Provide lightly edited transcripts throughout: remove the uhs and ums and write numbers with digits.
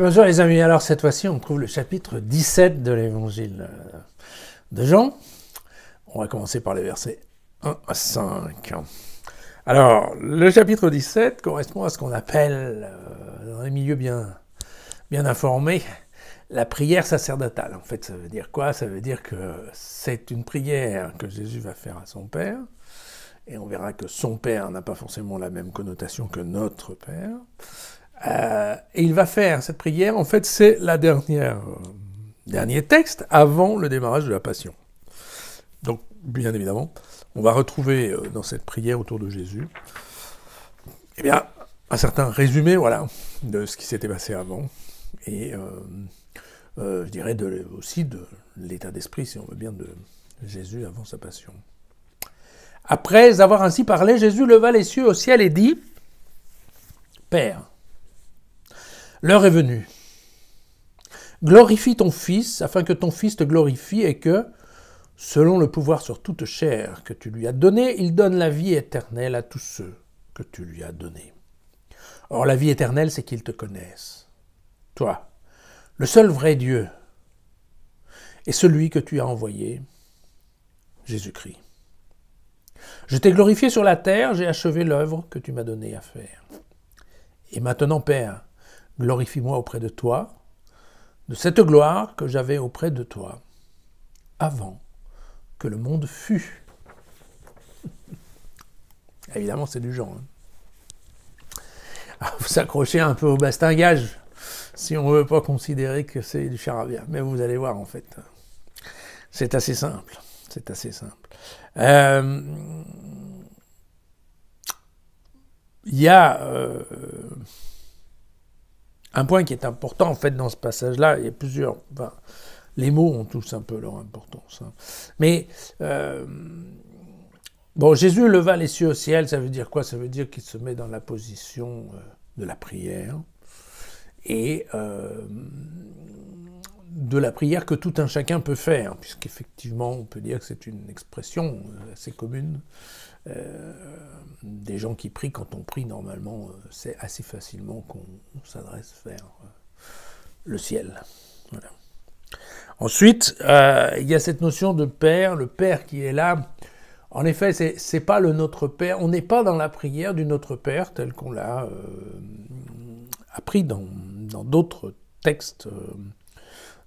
Bonjour les amis, alors cette fois-ci on trouve le chapitre 17 de l'évangile de Jean. On va commencer par les versets 1 à 5. Alors, le chapitre 17 correspond à ce qu'on appelle, dans les milieux bien informés, la prière sacerdotale. En fait, ça veut dire quoi? Ça veut dire que c'est une prière que Jésus va faire à son Père, et on verra que son Père n'a pas forcément la même connotation que notre Père. Et il va faire cette prière, en fait, c'est la dernier texte avant le démarrage de la Passion. Donc, bien évidemment, on va retrouver dans cette prière autour de Jésus, eh bien, un certain résumé, voilà, de ce qui s'était passé avant, et je dirais aussi de l'état d'esprit, si on veut bien, de Jésus avant sa Passion. Après avoir ainsi parlé, Jésus leva les yeux au ciel et dit « Père, l'heure est venue. Glorifie ton Fils, afin que ton Fils te glorifie et que, selon le pouvoir sur toute chair que tu lui as donné, il donne la vie éternelle à tous ceux que tu lui as donnés. Or, la vie éternelle, c'est qu'ils te connaissent. Toi, le seul vrai Dieu, et celui que tu as envoyé, Jésus-Christ. Je t'ai glorifié sur la terre, j'ai achevé l'œuvre que tu m'as donnée à faire. Et maintenant, Père, glorifie-moi auprès de toi, de cette gloire que j'avais auprès de toi, avant que le monde fût. Évidemment, c'est du genre. Vous s'accrochez un peu au bastingage, si on ne veut pas considérer que c'est du charabia. Mais vous allez voir, en fait, c'est assez simple. C'est assez simple. Il y a un point qui est important, en fait, dans ce passage-là. Il y a plusieurs... Enfin, les mots ont tous un peu leur importance. Hein. Mais, bon, Jésus leva les cieux au ciel, ça veut dire quoi? Ça veut dire qu'il se met dans la position de la prière. Et de la prière que tout un chacun peut faire, puisqu'effectivement, on peut dire que c'est une expression assez commune. Des gens qui prient, quand on prie, normalement, c'est assez facilement qu'on s'adresse vers le ciel. Voilà. Ensuite, il y a cette notion de Père, le Père qui est là. En effet, c'est pas le Notre Père, on n'est pas dans la prière du Notre Père tel qu'on l'a appris dans d'autres textes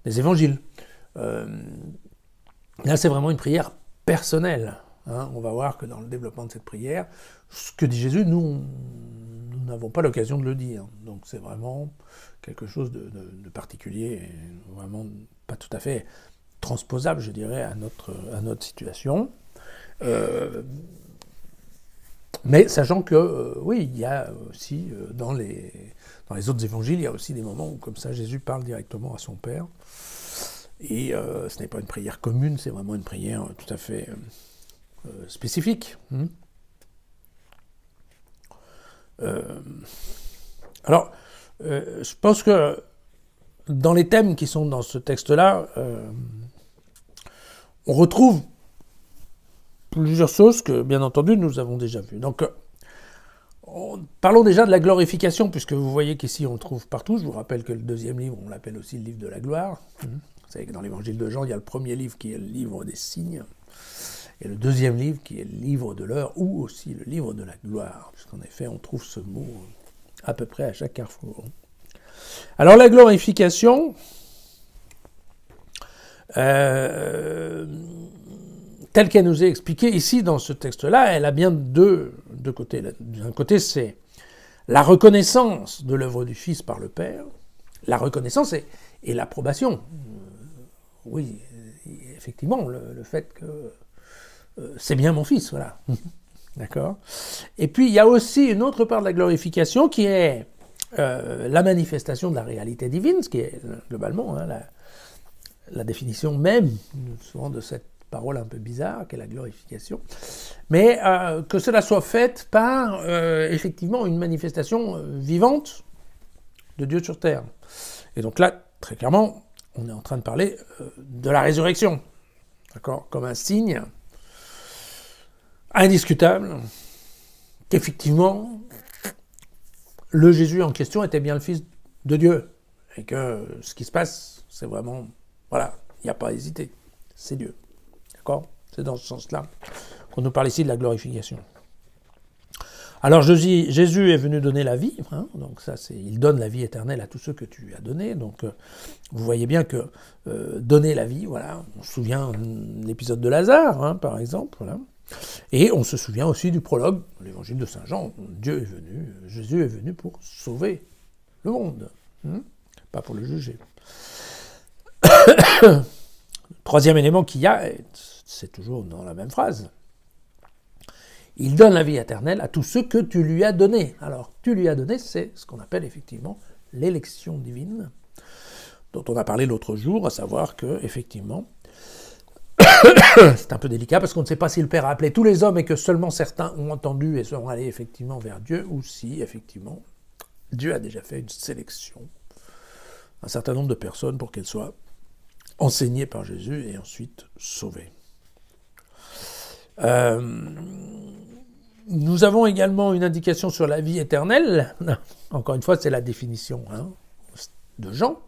des évangiles. Là, c'est vraiment une prière personnelle. Hein. On va voir que dans le développement de cette prière, ce que dit Jésus, nous n'avons pas l'occasion de le dire. Donc c'est vraiment quelque chose de particulier, et vraiment pas tout à fait transposable, je dirais, à notre situation. Mais sachant que, oui, il y a aussi, dans les autres évangiles, il y a aussi des moments où, comme ça, Jésus parle directement à son Père. Et ce n'est pas une prière commune, c'est vraiment une prière tout à fait spécifique. Alors, je pense que dans les thèmes qui sont dans ce texte-là, on retrouve plusieurs choses que, bien entendu, nous avons déjà vues. Donc, parlons déjà de la glorification, puisque vous voyez qu'ici on le trouve partout. Je vous rappelle que le deuxième livre, on l'appelle aussi le livre de la gloire. Vous savez que dans l'évangile de Jean, il y a le premier livre qui est le livre des signes, et le deuxième livre qui est le livre de l'heure, ou aussi le livre de la gloire, puisqu'en effet, on trouve ce mot à peu près à chaque carrefour. Alors la glorification, telle qu'elle nous est expliquée ici dans ce texte-là, elle a bien deux côtés. D'un côté, c'est la reconnaissance de l'œuvre du Fils par le Père, la reconnaissance et l'approbation. Oui, effectivement, le fait que c'est bien mon Fils, voilà. D'accord. Et puis, il y a aussi une autre part de la glorification qui est la manifestation de la réalité divine, ce qui est globalement la définition même, souvent, de cette parole un peu bizarre, qu'est la glorification. Mais que cela soit fait par, effectivement, une manifestation vivante de Dieu sur terre. Et donc là, très clairement, on est en train de parler de la résurrection, d'accord, comme un signe indiscutable qu'effectivement, le Jésus en question était bien le Fils de Dieu. et que ce qui se passe, c'est vraiment, voilà, il n'y a pas à hésiter, c'est Dieu. D'accord? C'est dans ce sens-là qu'on nous parle ici de la glorification. Alors Jésus est venu donner la vie, hein, donc ça c'est, il donne la vie éternelle à tous ceux que tu lui as donnés, donc vous voyez bien que donner la vie, voilà, on se souvient de l'épisode de Lazare, hein, par exemple, voilà. Et on se souvient aussi du prologue, l'évangile de Saint Jean, Jésus est venu pour sauver le monde, hein, pas pour le juger. Le troisième élément qu'il y a, c'est toujours dans la même phrase. Il donne la vie éternelle à tous ceux que tu lui as donnés. Alors, tu lui as donné, c'est ce qu'on appelle effectivement l'élection divine, dont on a parlé l'autre jour, à savoir que, effectivement, c'est un peu délicat parce qu'on ne sait pas si le Père a appelé tous les hommes et que seulement certains ont entendu et sont allés effectivement vers Dieu, ou si, effectivement, Dieu a déjà fait une sélection, un certain nombre de personnes pour qu'elles soient enseignées par Jésus et ensuite sauvées. Nous avons également une indication sur la vie éternelle. Encore une fois, c'est la définition de Jean.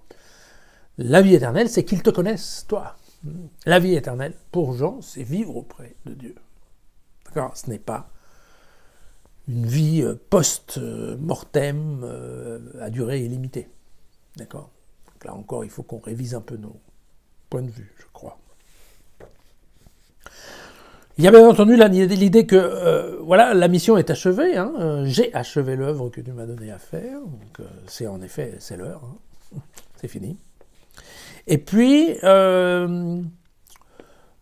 La vie éternelle, c'est qu'ils te connaissent, toi. La vie éternelle, pour Jean, c'est vivre auprès de Dieu. D'accord ? Ce n'est pas une vie post-mortem à durée illimitée. D'accord ? Donc là encore, il faut qu'on révise un peu nos points de vue, je crois. Il y a bien entendu l'idée que voilà, la mission est achevée. Hein, j'ai achevé l'œuvre que tu m'as donné à faire. Donc c'est en effet, c'est l'heure. Hein, c'est fini. Et puis, le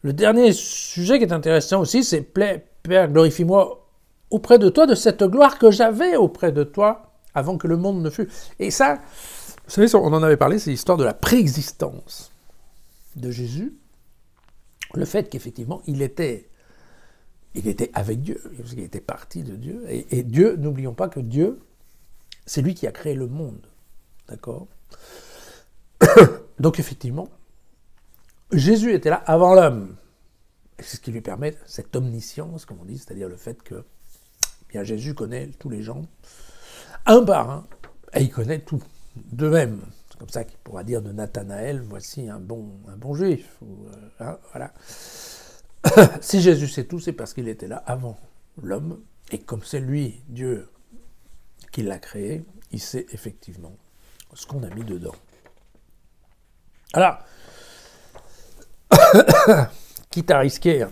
dernier sujet qui est intéressant aussi, c'est « Père, glorifie-moi auprès de toi de cette gloire que j'avais auprès de toi avant que le monde ne fût. » Et ça, vous savez, on en avait parlé, c'est l'histoire de la préexistence de Jésus. Le fait qu'effectivement, il était avec Dieu, il était parti de Dieu. Et Dieu, n'oublions pas que Dieu, c'est lui qui a créé le monde. D'accord ? Donc effectivement, Jésus était là avant l'homme. C'est ce qui lui permet cette omniscience, comme on dit, c'est-à-dire le fait que bien, Jésus connaît tous les gens, un par un, et il connaît tout d'eux-mêmes. C'est comme ça qu'il pourra dire de Nathanaël, voici un bon juif. Voilà. Si Jésus sait tout, c'est parce qu'il était là avant l'homme, et comme c'est lui, Dieu, qui l'a créé, il sait effectivement ce qu'on a mis dedans. Alors, quitte à risquer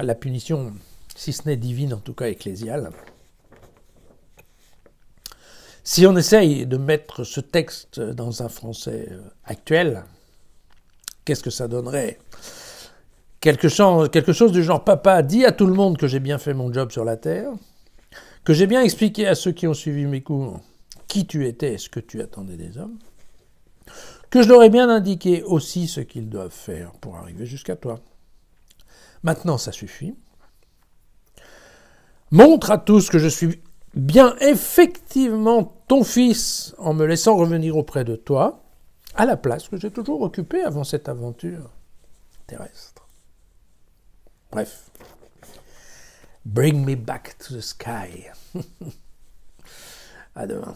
la punition, si ce n'est divine, en tout cas ecclésiale, si on essaye de mettre ce texte dans un français actuel, qu'est-ce que ça donnerait ? Quelque chose du genre « Papa, dis à tout le monde que j'ai bien fait mon job sur la terre, que j'ai bien expliqué à ceux qui ont suivi mes cours qui tu étais et ce que tu attendais des hommes, que je leur ai bien indiqué aussi ce qu'ils doivent faire pour arriver jusqu'à toi. Maintenant, ça suffit. Montre à tous que je suis bien effectivement ton fils en me laissant revenir auprès de toi, à la place que j'ai toujours occupée avant cette aventure terrestre. Bref. Bring me back to the sky. À demain.